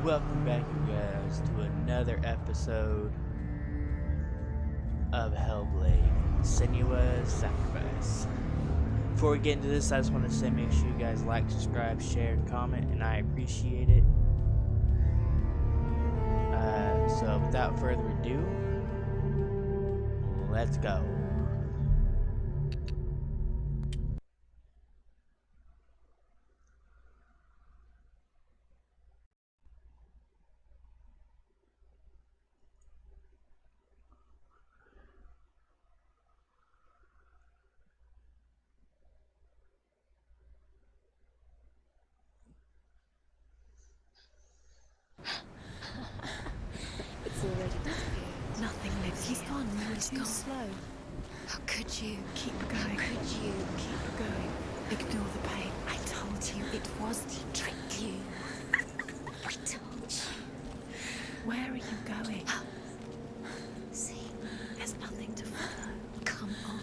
Welcome back, you guys, to another episode of Hellblade, Senua's Sacrifice. Before we get into this, I just want to say make sure you guys like, subscribe, share, and comment, and I appreciate it. So without further ado, let's go. It's already disappeared. Nothing lives. He's gone. He's too slow. How could you? Keep going. How could you? Keep going. Ignore the pain. I told you it was to trick you. I told you. Where are you going? See, There's nothing to follow. come on.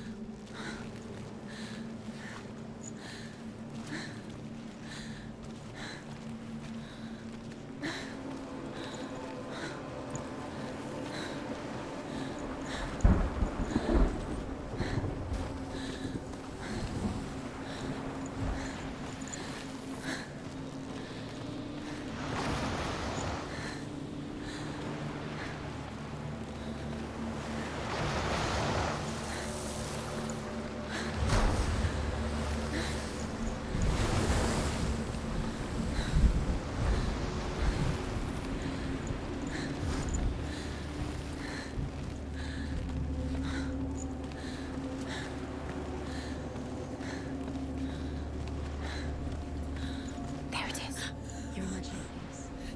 There it is. You're imagining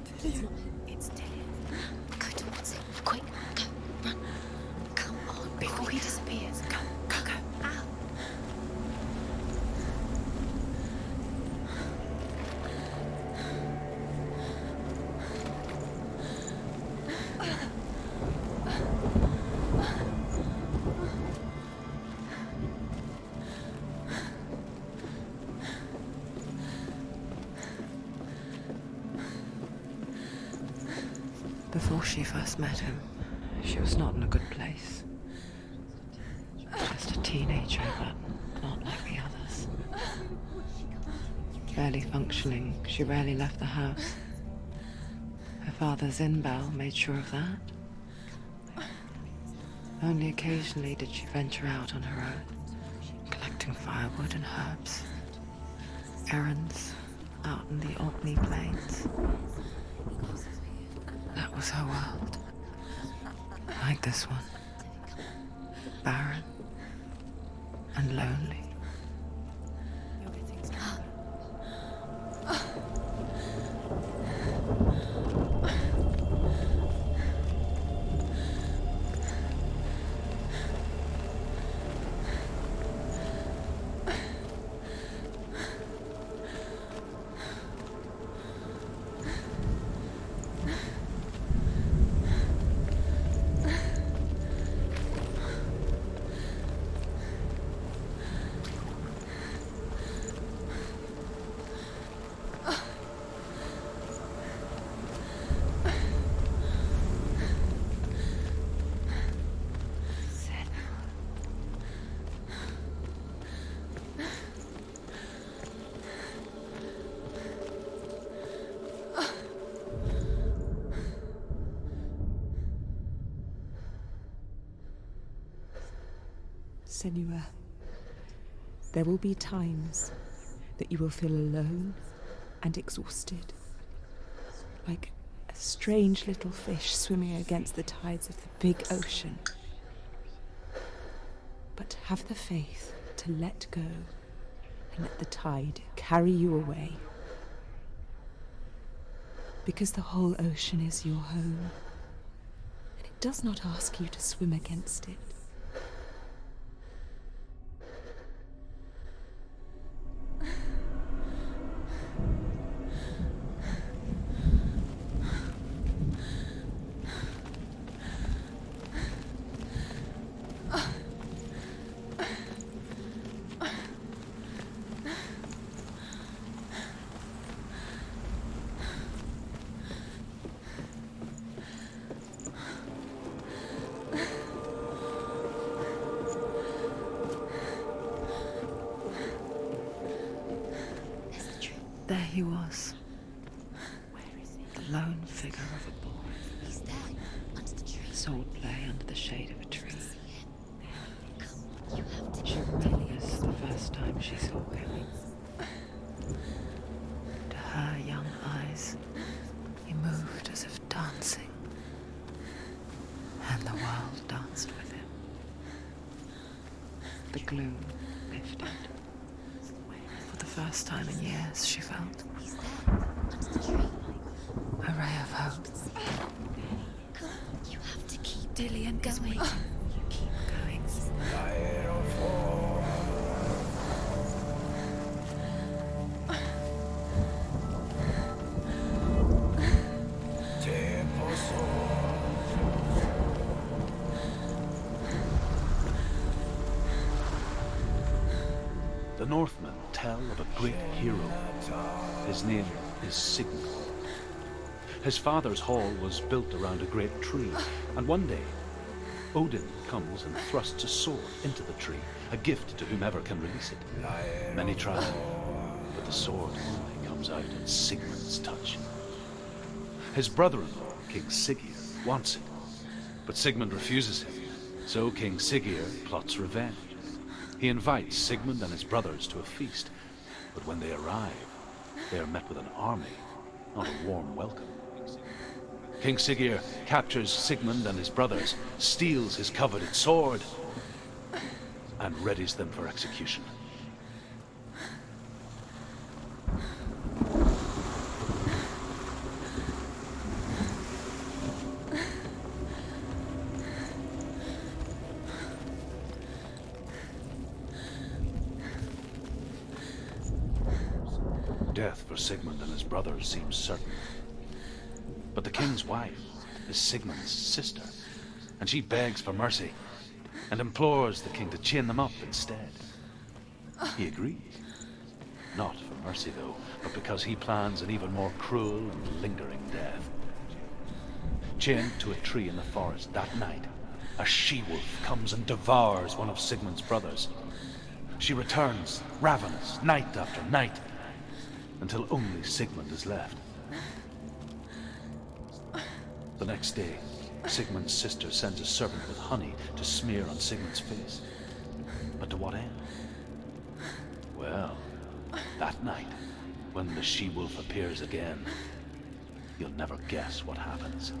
things. It's not. It's Dillian. Go towards it. Quick, go, run. Come on. Before he disappears. Go, go, go. Ow. Before she first met him, she was not in a good place. Just a teenager, but not like the others. Barely functioning, she rarely left the house. Her father's in-bell made sure of that. Only occasionally did she venture out on her own, collecting firewood and herbs. Errands out in the Orkney Plains. That was her world. Like this one. Barren and lonely. You're getting stronger. Senua, there will be times that you will feel alone and exhausted, like a strange little fish swimming against the tides of the big ocean. But have the faith to let go and let the tide carry you away. Because the whole ocean is your home, and it does not ask you to swim against it. There he was, the lone figure of a boy. He's there, under the tree. Sword lay under the shade of a tree. You have to She remembers the first time she saw him. To her young eyes, he moved as if dancing, and the world danced with him. The gloom lifted. For the first time in years, she felt He's there, under the tree. a ray of hope. Come, you have to keep Dillian is going. waiting. Keep going. The Northmen tell of a great hero. His name is Sigmund. His father's hall was built around a great tree, and one day, Odin comes and thrusts a sword into the tree, a gift to whomever can release it. Many try, but the sword only comes out at Sigmund's touch. His brother-in-law, King Siggeir, wants it, but Sigmund refuses him, so King Siggeir plots revenge. He invites Sigmund and his brothers to a feast, but when they arrive, they are met with an army, not a warm welcome. King Siggeir captures Sigmund and his brothers, steals his coveted sword, and readies them for execution. Death for Sigmund and his brothers seems certain. But the king's wife is Sigmund's sister, and she begs for mercy and implores the king to chain them up instead. He agrees. Not for mercy, though, but because he plans an even more cruel and lingering death. Chained to a tree in the forest that night, a she-wolf comes and devours one of Sigmund's brothers. She returns, ravenous, night after night, until only Sigmund is left. The next day, Sigmund's sister sends a servant with honey to smear on Sigmund's face. But to what end? Well, that night, when the she-wolf appears again, you'll never guess what happens.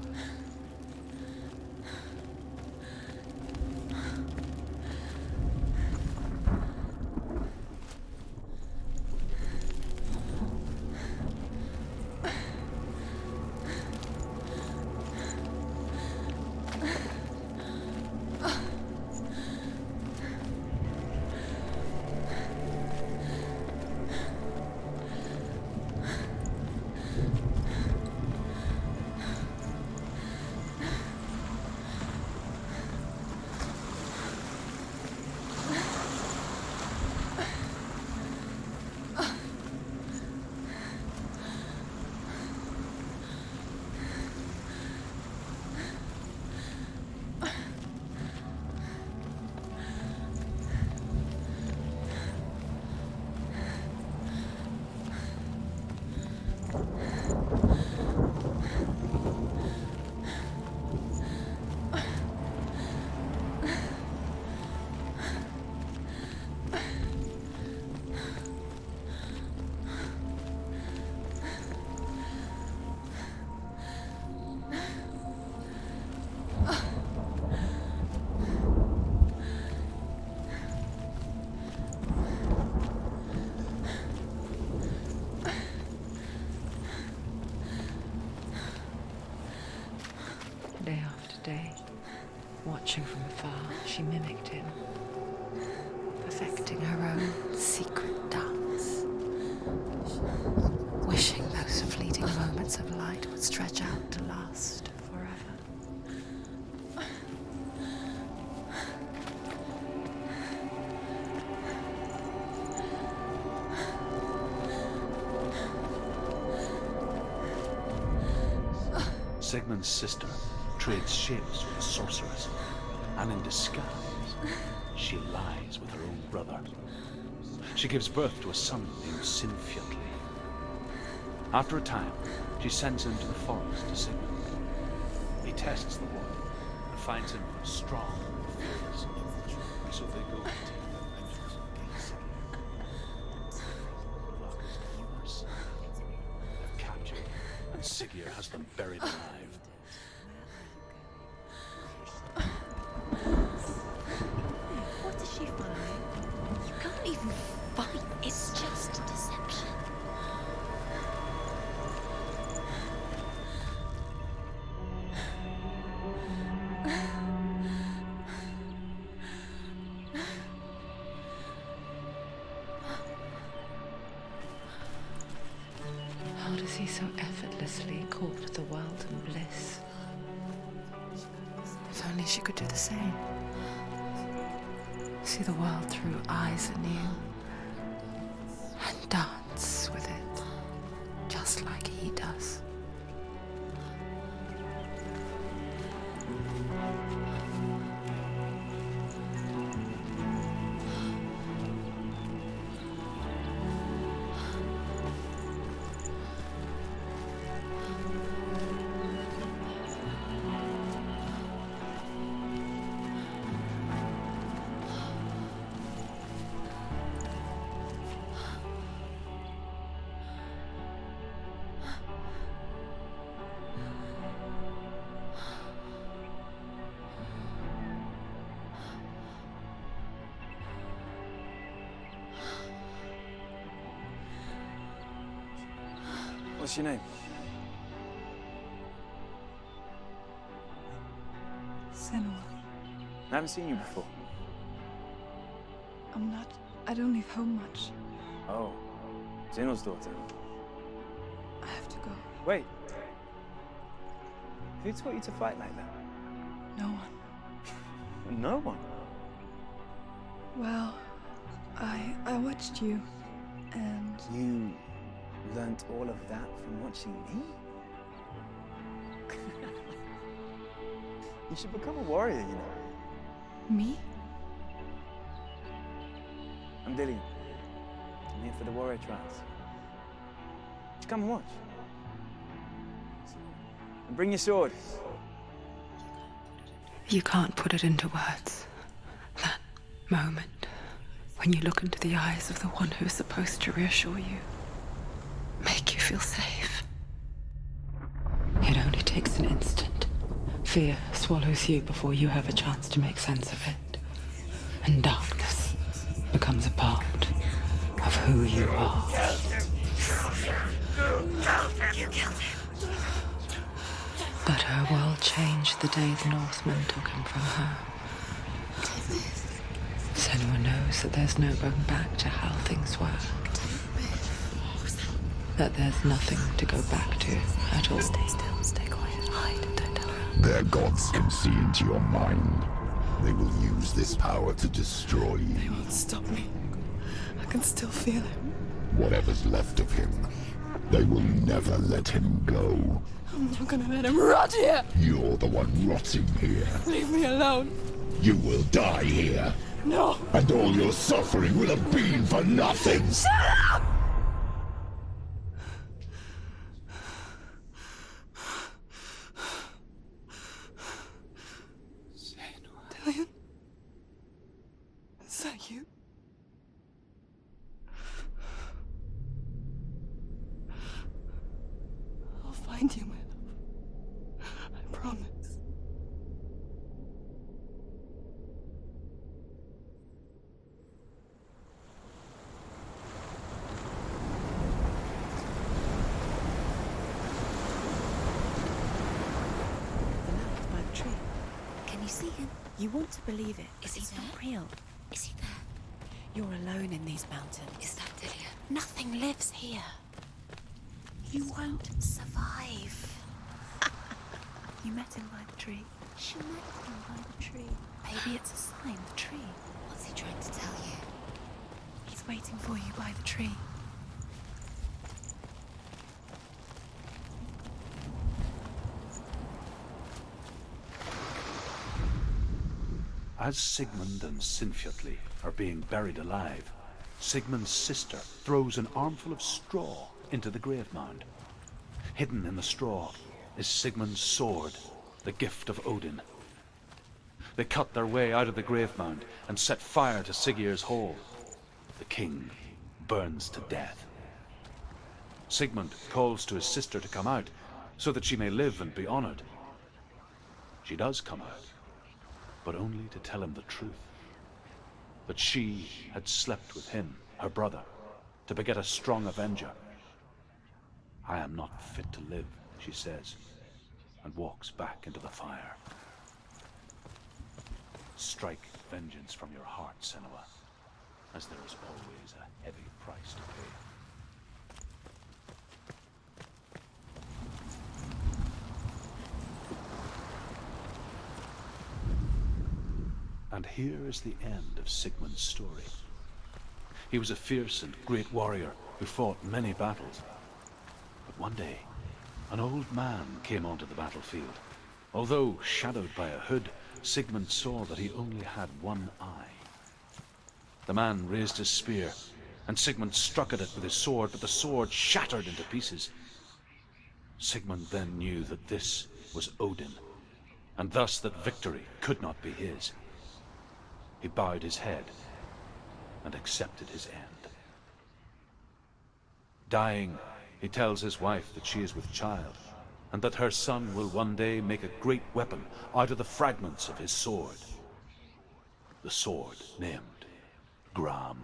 Day after day, watching from afar, she mimicked him, perfecting her own secret dance, wishing those fleeting moments of light would stretch out to last forever. Sigmund's sister trades shapes with a sorceress, and in disguise, she lies with her own brother. She gives birth to a son named Sinfjotli. After a time, she sends him to the forest to Sigmund. He tests the boy and finds him strong and fierce. And so they go to take their vengeance on Sigurd. Block is numerous. They're captured, and Sigurd has them buried alive. What does she find? You can't even fight. It's just deception. How does he so effortlessly court the world and bliss? If only she could do the same. See the world through eyes anew and dance with it, just like he does. What's your name? Senua. I haven't seen you before. I don't leave home much. Oh, Zeno's daughter. I have to go. Wait. Who taught you to fight like that? No one. No one. Well, I watched you, and You learnt all of that from watching me? You should become a warrior, you know. me? I'm Dillian. I'm here for the warrior trials. Just come and watch. And bring your sword. You can't put it into words. That moment when you look into the eyes of the one who's supposed to reassure you, make you feel safe. It only takes an instant. Fear swallows you before you have a chance to make sense of it. And darkness becomes a part of who you are. You killed him. But her world changed the day the Northmen took him from her. Senua knows that there's no going back to how things were. That there's nothing to go back to at all. Stay still, stay quiet, hide, don't tell her. Their gods can see into your mind. They will use this power to destroy They you. won't stop me. I can still feel him. Whatever's left of him, they will never let him go. I'm not gonna let him rot here. You're the one rotting here. Leave me alone. You will die here, No. and all your suffering will have been for nothing. Dillian? Is that you? I'll find you, my love. I promise. The lamp by the tree. Can you see him? You want to believe it. Is he not real? Is he there? You're alone in these mountains. Is that Dillian? Nothing lives here. You won't survive. You met him by the tree. She met him by the tree. Maybe it's a sign, the tree. What's he trying to tell you? He's waiting for you by the tree. As Sigmund and Sinfjotli are being buried alive, Sigmund's sister throws an armful of straw into the grave mound. Hidden in the straw is Sigmund's sword, the gift of Odin. They cut their way out of the grave mound and set fire to Siggeir's hall. The king burns to death. Sigmund calls to his sister to come out so that she may live and be honored. She does come out, but only to tell him the truth. That she had slept with him, her brother, to beget a strong avenger. I am not fit to live, she says, and walks back into the fire. Strike vengeance from your heart, Senua, as there is always a heavy price to pay. And here is the end of Sigmund's story. He was a fierce and great warrior who fought many battles. But one day, an old man came onto the battlefield. Although shadowed by a hood, Sigmund saw that he only had one eye. The man raised his spear, and Sigmund struck at it with his sword, but the sword shattered into pieces. Sigmund then knew that this was Odin, and thus that victory could not be his. He bowed his head and accepted his end. Dying, he tells his wife that she is with child, and that her son will one day make a great weapon out of the fragments of his sword. The sword named Gram.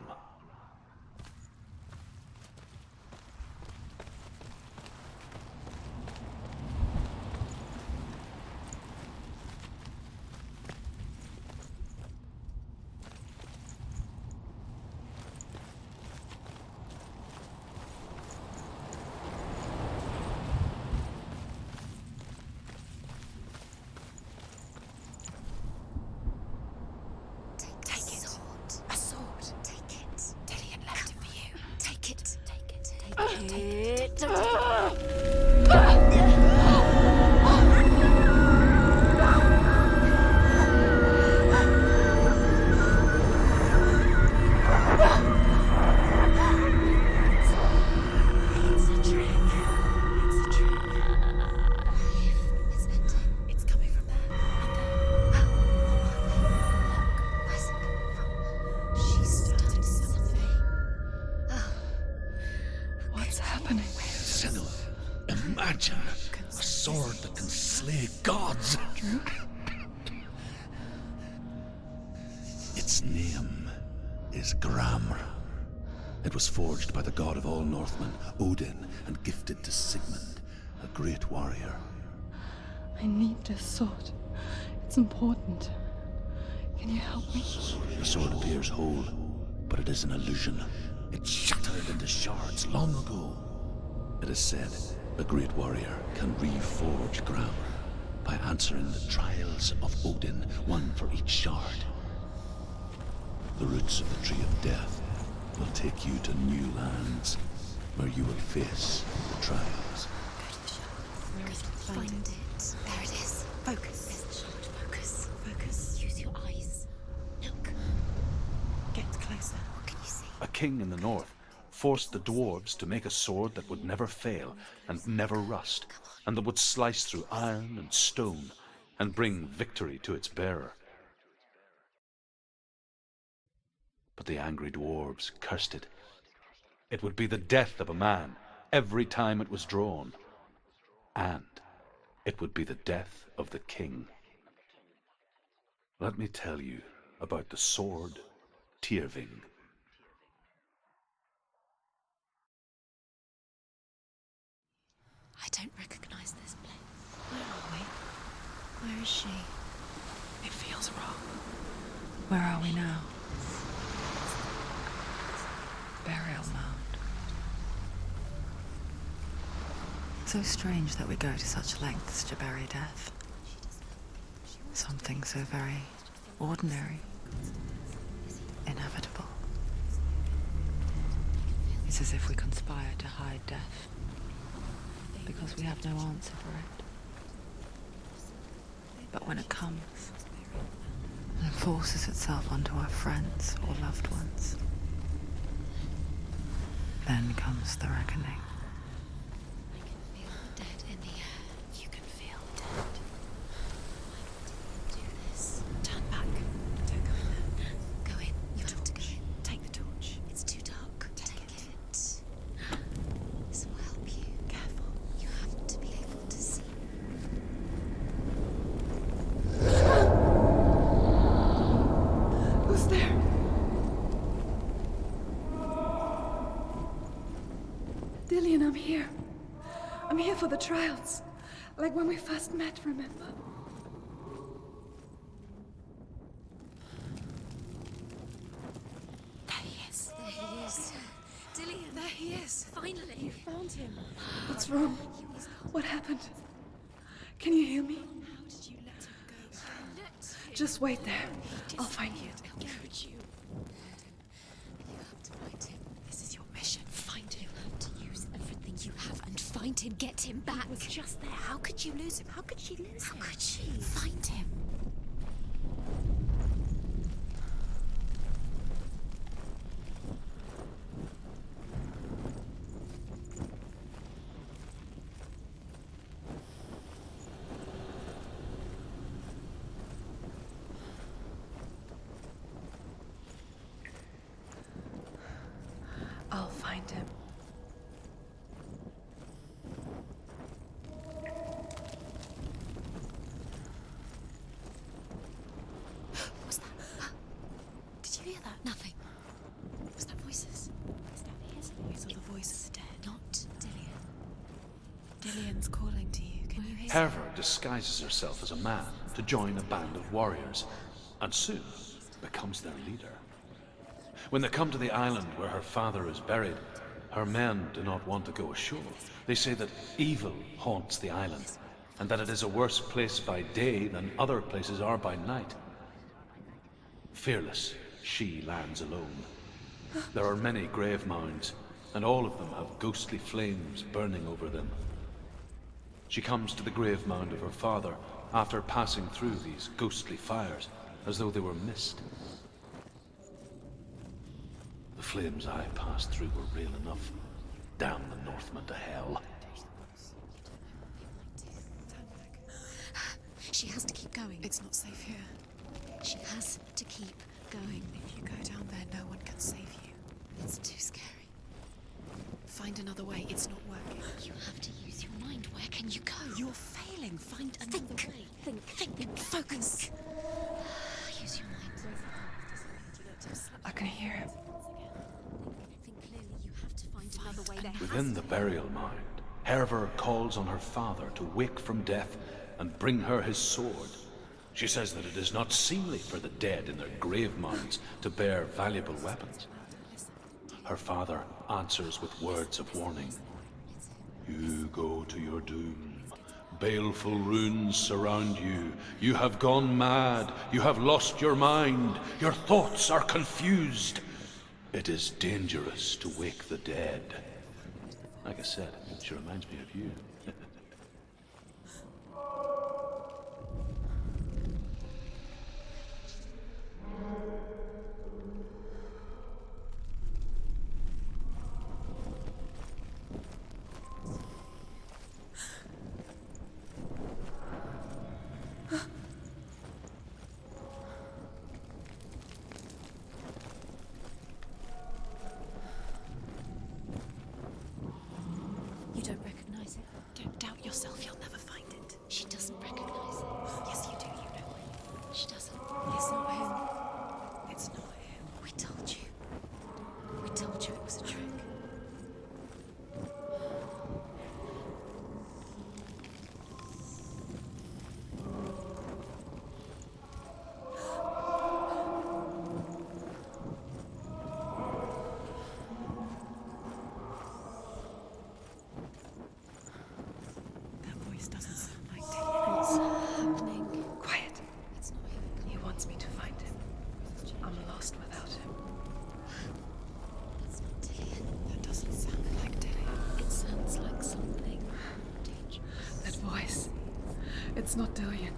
Its name is Gram. It was forged by the god of all Northmen, Odin, and gifted to Sigmund, a great warrior. I need this sword. It's important. Can you help me? The sword appears whole, but it is an illusion. It shattered into shards long ago. It is said a great warrior can reforge Gram by answering the trials of Odin, one for each shard. The roots of the Tree of Death will take you to new lands, where you will face the trials. Where is it? Find it. There it is. Focus. There's the shard. Focus. Focus. Use your eyes. Look. Get closer. What can you see? A king in the north forced the dwarves to make a sword that would never fail and never rust, and that would slice through iron and stone and bring victory to its bearer. But the angry dwarves cursed it. It would be the death of a man every time it was drawn. And it would be the death of the king. Let me tell you about the sword Tyrving. I don't recognize this place. Where are we? Where is she? It feels wrong. Where are we now? Burial mound. So strange that we go to such lengths to bury death. Something so very ordinary, inevitable. It's as if we conspire to hide death, because we have no answer for it. But when it comes, and forces itself onto our friends or loved ones, then comes the reckoning. I'm here. I'm here for the trials. Like when we first met, remember? There he is. There he is. Dillian, there he is. Finally. You found him. What's wrong? What happened? Can you hear me? How did you let him go? Just wait there. I'll find you. How could you? You have to find him. This is your mission. Find him. You have to use everything you have and find him. Get him back. He was just there. How could you lose him? How could she lose him? How could she? Find him. I'll find him. What's that? Did you hear that? Nothing. Was that voices? Is that his voice or the voice of the dead? Not Dillian. Dillian's calling to you. Can you hear? Herver disguises herself as a man to join a band of warriors, and soon becomes their leader. When they come to the island where her father is buried, her men do not want to go ashore. They say that evil haunts the island, and that it is a worse place by day than other places are by night. Fearless, she lands alone. There are many grave mounds, and all of them have ghostly flames burning over them. She comes to the grave mound of her father after passing through these ghostly fires, as though they were mist. The flames I passed through were real enough. Damn the Northmen to hell. She has to keep going. It's not safe here. She has to keep going. If you go down there, no one can save you. It's too scary. Find another way. It's not working. You have to use your mind. Where can you go? You're failing. Find another way. Think. Focus. Use your mind. I can hear him. Think clearly. You have to find another way. There Within the burial mound, Herver calls on her father to wake from death and bring her his sword. She says that it is not seemly for the dead in their grave mounds to bear valuable weapons. Her father answers with words of warning. You go to your doom. Baleful runes surround you. You have gone mad. You have lost your mind. Your thoughts are confused. It is dangerous to wake the dead. Like I said, she reminds me of you. You don't recognize it? Don't doubt yourself. You'll never find it. She doesn't recognize it. Yes, you do. You know it. She doesn't. It's not him. It's not him. We told you. We told you it was a trick. That voice doesn't sound like Dillian. What's happening? Quiet. It's not him. He wants me to find him. I'm lost without him. That's not Dillian. That doesn't sound like Dillian. It sounds like something dangerous. That voice. It's not Dillian.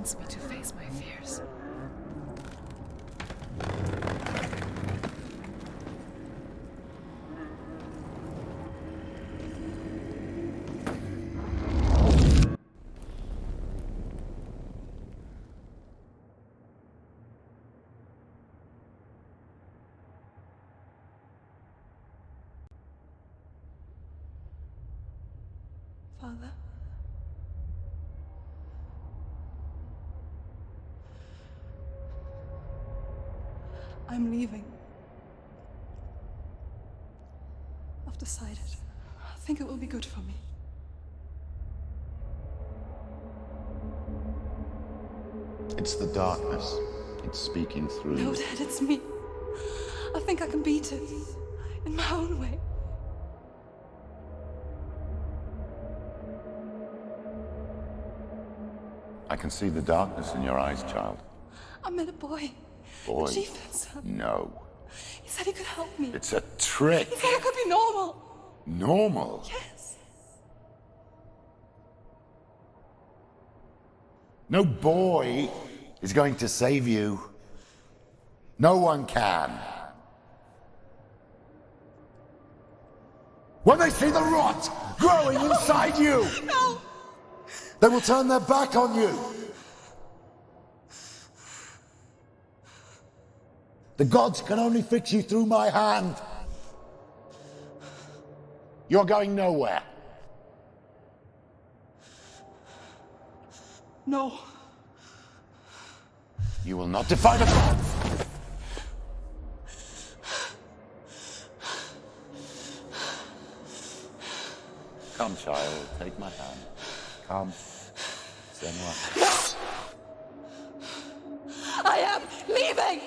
wants me to face my fears. Father? I'm leaving. I've decided. I think it will be good for me. It's the darkness. It's speaking through No, you. Dad, it's me. I think I can beat it. In my own way. I can see the darkness in your eyes, child. I met a boy. Boy. The chieftain's son. No. He said he could help me. It's a trick. He said I could be normal. Normal? Yes. No boy is going to save you. No one can. When they see the rot growing inside you, No! they will turn their back on you. The gods can only fix you through my hand. You're going nowhere. No. You will not defy the gods. Come, child, take my hand. Come. Senua. I am leaving!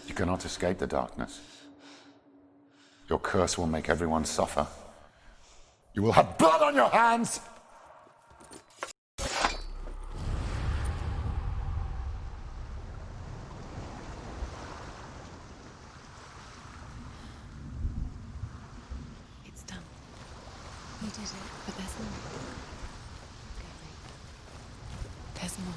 You cannot escape the darkness. Your curse will make everyone suffer. You will have blood on your hands! It's done. You did it, but there's more. There's more.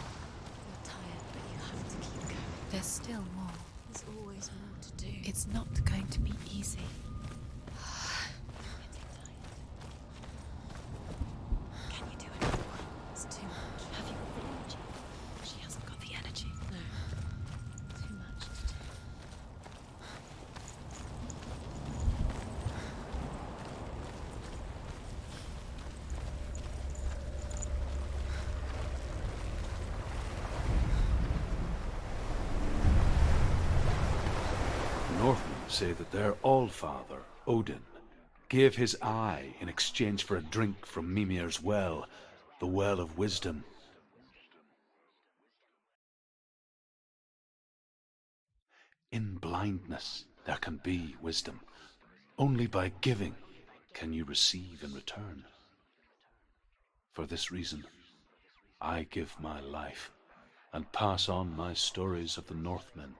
You're tired, but you have to keep going. There's still more. There's always more to do. It's not going to be easy. Can you do another one? It's too much. Have you got the energy? She hasn't got the energy. No. Too much to do. Northmen say that their Allfather, Odin, gave his eye in exchange for a drink from Mimir's well, the Well of Wisdom. In blindness there can be wisdom. Only by giving can you receive in return. For this reason, I give my life and pass on my stories of the Northmen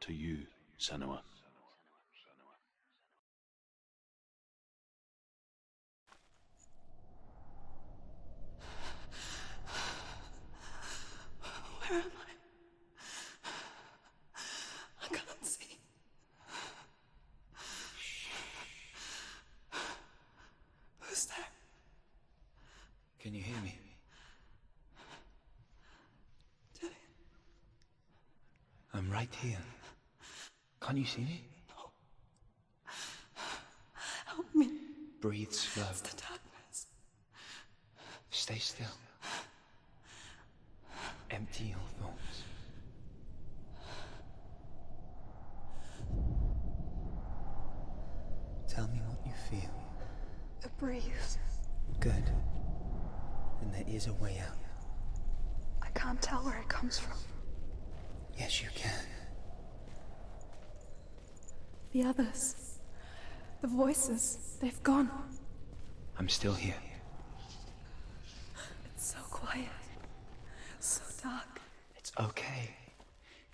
to you, Senua. Where am I? I can't see. Who's there? Can you hear me? Dillian. I'm right here. Can't you see me? Help me. Breathe slow. It's the darkness. Stay still. Empty your thoughts. Tell me what you feel. A breeze. Good. And there is a way out. I can't tell where it comes from. Yes, you can. The others. The voices. They've gone. I'm still here. It's so quiet. So dark. It's okay.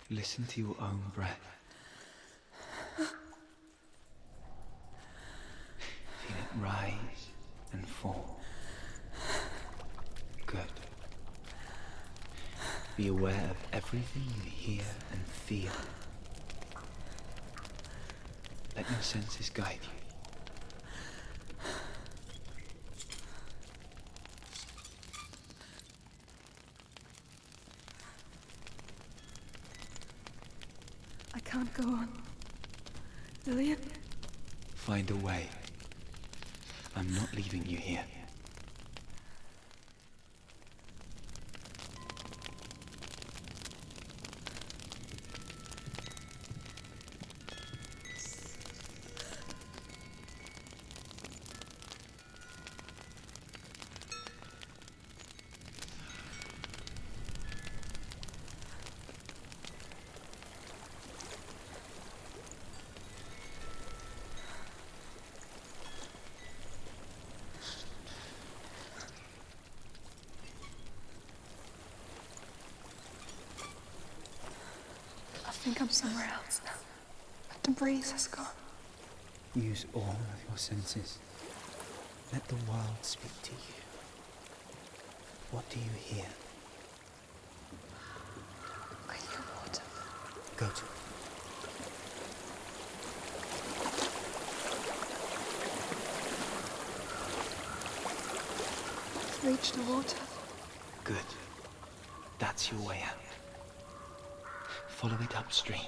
Listen to your own breath. Feel it rise and fall. Be aware of everything you hear and feel. Let your senses guide you. I can't go on. Lillian? Find a way. I'm not leaving you here. I think I'm somewhere else now. The breeze has gone. Use all of your senses. Let the world speak to you. What do you hear? I hear water. Go to it. I've reached the water. Good. That's your way out. Follow it upstream.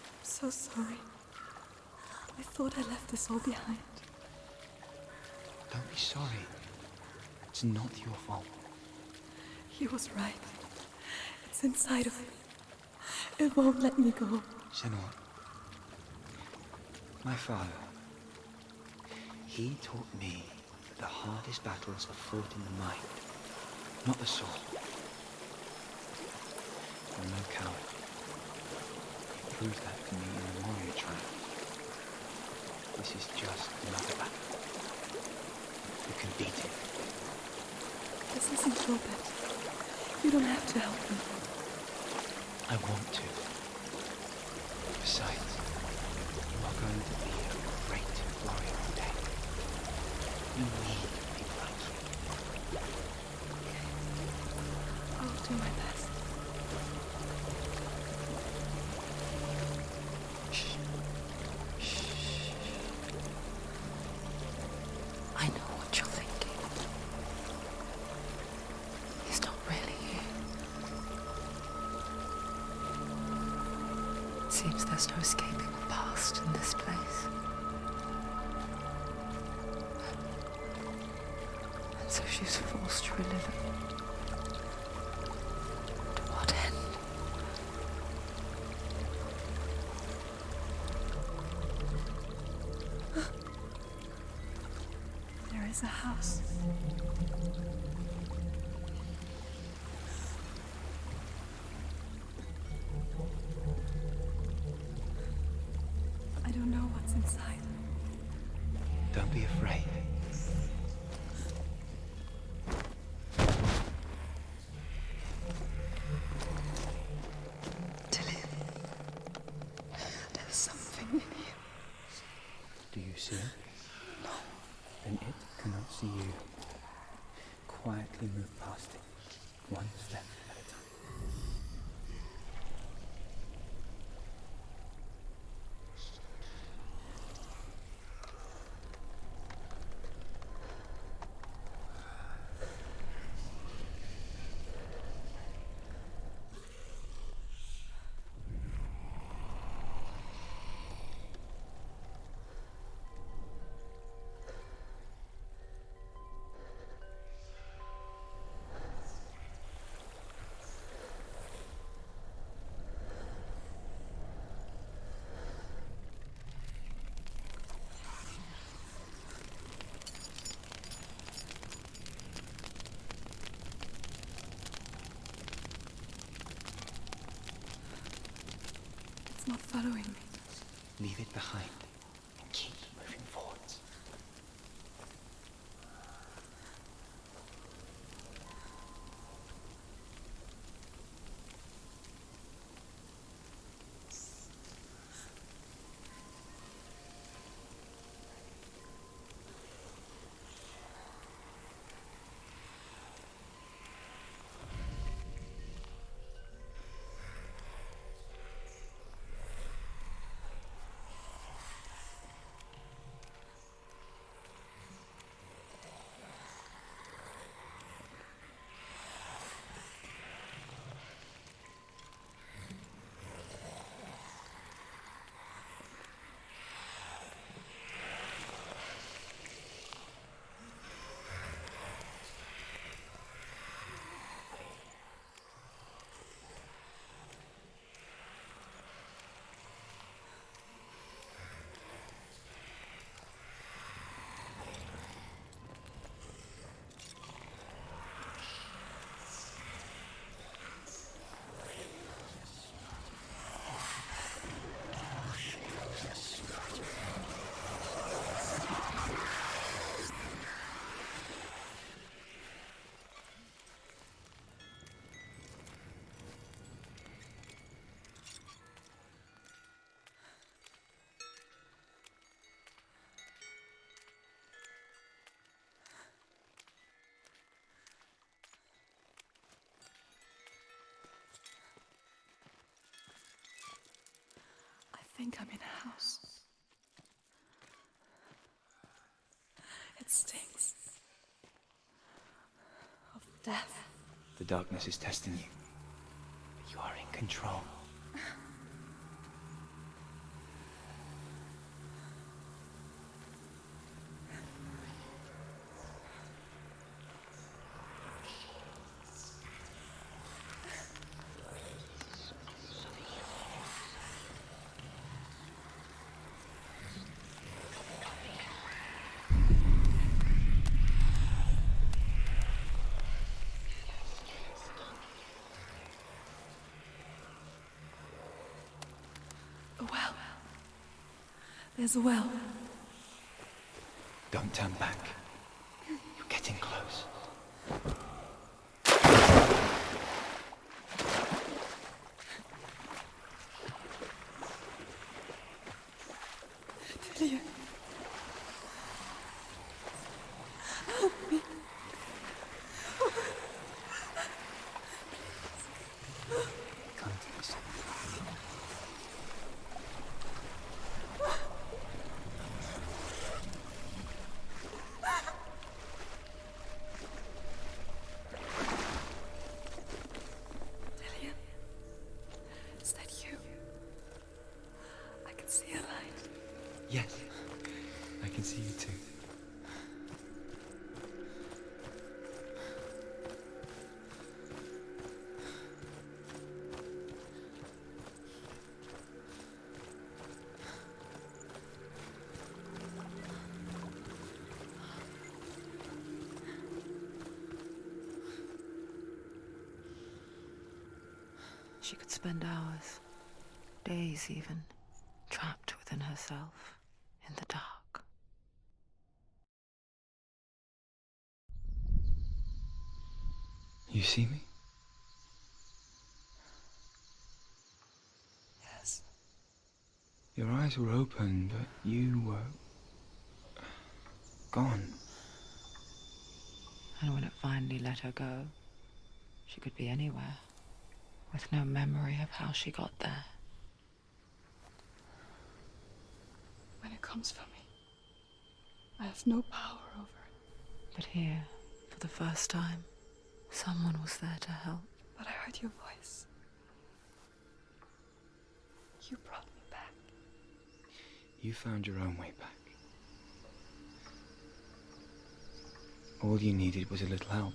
I'm so sorry. I thought I left this all behind. Don't be sorry. It's not your fault. He was right. It's inside of me. It won't let me go. Senua. My father. He taught me that the hardest battles are fought in the mind, not the soul. I'm no coward. He proved that to me in the warrior trial. This is just another battle. You can beat it. This isn't your bet. You don't have to help me. I want to. Besides, you are going to be a great warrior one day. You need people like you. I'll do my best. Shh. Shh. I know what you're thinking. He's not really here. It seems there's no escaping the past in this place. And so she's forced to relive it. To what end? There is a house. I don't know what's inside. Don't be afraid. Tilly, there's something in here. Do you see it? No. Then it cannot see you. Quietly move past it, one step at a time. It's not following me. Leave it behind and keep moving forwards. think I'm in a house. It stinks of death. The darkness is testing you, but you are in control. A well. There's a well. Don't turn back. You're getting close. Delia. Help me. Come to this. Delia. Is that you? I can see a light. Yes, I can see you too. She could spend hours, days even, trapped within herself, in the dark. You see me? Yes. Your eyes were open, but you were gone. And when it finally let her go, she could be anywhere, with no memory of how she got there. When it comes for me, I have no power over it. But here, for the first time, someone was there to help. But I heard your voice. You brought me back. You found your own way back. All you needed was a little help.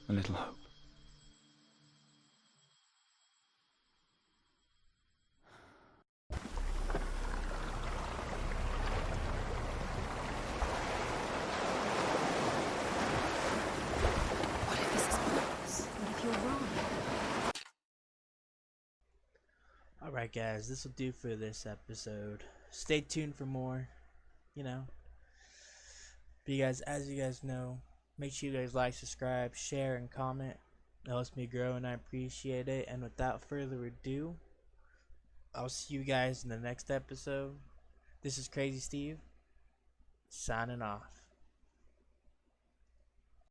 A little hope. What if this is bogus? What if you're wrong? Alright guys, this will do for this episode. Stay tuned for more, But you guys, as you guys know, make sure you guys like, subscribe, share, and comment. It helps me grow and I appreciate it. And without further ado, I'll see you guys in the next episode. This is Crazy Steve, signing off.